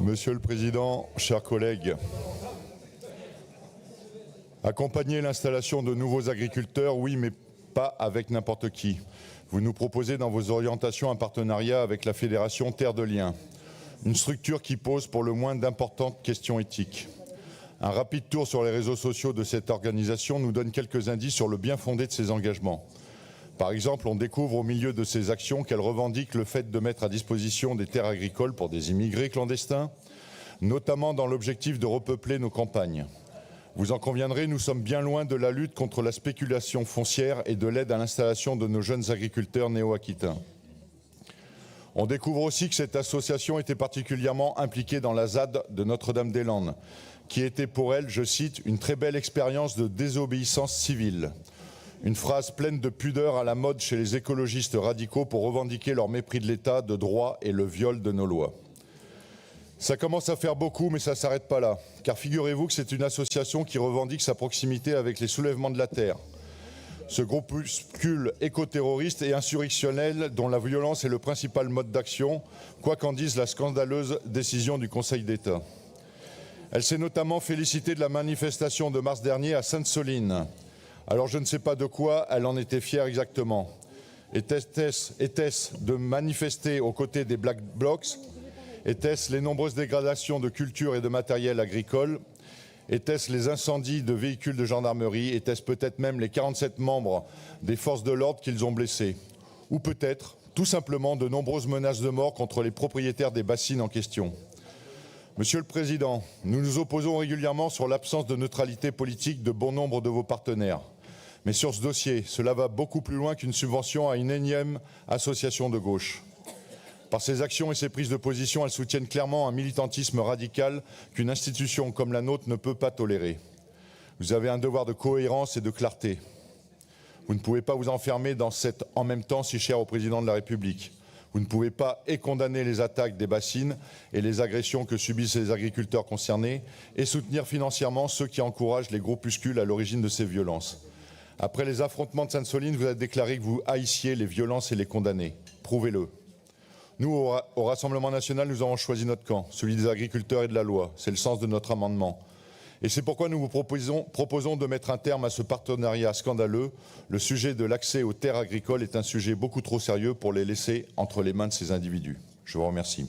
Monsieur le Président, chers collègues, accompagner l'installation de nouveaux agriculteurs, oui, mais pas avec n'importe qui. Vous nous proposez dans vos orientations un partenariat avec la Fédération Terre de Liens, une structure qui pose pour le moins d'importantes questions éthiques. Un rapide tour sur les réseaux sociaux de cette organisation nous donne quelques indices sur le bien fondé de ses engagements. Par exemple, on découvre au milieu de ces actions qu'elle revendique le fait de mettre à disposition des terres agricoles pour des immigrés clandestins, notamment dans l'objectif de repeupler nos campagnes. Vous en conviendrez, nous sommes bien loin de la lutte contre la spéculation foncière et de l'aide à l'installation de nos jeunes agriculteurs néo-aquitains. On découvre aussi que cette association était particulièrement impliquée dans la ZAD de Notre-Dame-des-Landes, qui était pour elle, je cite, une très belle expérience de désobéissance civile. Une phrase pleine de pudeur à la mode chez les écologistes radicaux pour revendiquer leur mépris de l'État, de droit et le viol de nos lois. Ça commence à faire beaucoup, mais ça ne s'arrête pas là. Car figurez-vous que c'est une association qui revendique sa proximité avec les soulèvements de la terre. Ce groupuscule écoterroriste et insurrectionnel dont la violence est le principal mode d'action, quoi qu'en dise la scandaleuse décision du Conseil d'État. Elle s'est notamment félicitée de la manifestation de mars dernier à Sainte-Soline. Alors je ne sais pas de quoi elle en était fière exactement. Était-ce de manifester aux côtés des Black Blocs? Était-ce les nombreuses dégradations de culture et de matériel agricole? Était-ce les incendies de véhicules de gendarmerie? Était-ce peut-être même les 47 membres des forces de l'ordre qu'ils ont blessés? Ou peut-être, tout simplement, de nombreuses menaces de mort contre les propriétaires des bassines en question? Monsieur le Président, nous nous opposons régulièrement sur l'absence de neutralité politique de bon nombre de vos partenaires. Mais sur ce dossier, cela va beaucoup plus loin qu'une subvention à une énième association de gauche. Par ses actions et ses prises de position, elles soutiennent clairement un militantisme radical qu'une institution comme la nôtre ne peut pas tolérer. Vous avez un devoir de cohérence et de clarté. Vous ne pouvez pas vous enfermer dans cet « en même temps » si cher au Président de la République. Vous ne pouvez pas condamner les attaques des bassines et les agressions que subissent les agriculteurs concernés et soutenir financièrement ceux qui encouragent les groupuscules à l'origine de ces violences. Après les affrontements de Sainte-Soline, vous avez déclaré que vous haïssiez les violences et les condamnés. Prouvez-le. Nous, au Rassemblement national, nous avons choisi notre camp, celui des agriculteurs et de la loi. C'est le sens de notre amendement. Et c'est pourquoi nous vous proposons de mettre un terme à ce partenariat scandaleux. Le sujet de l'accès aux terres agricoles est un sujet beaucoup trop sérieux pour les laisser entre les mains de ces individus. Je vous remercie.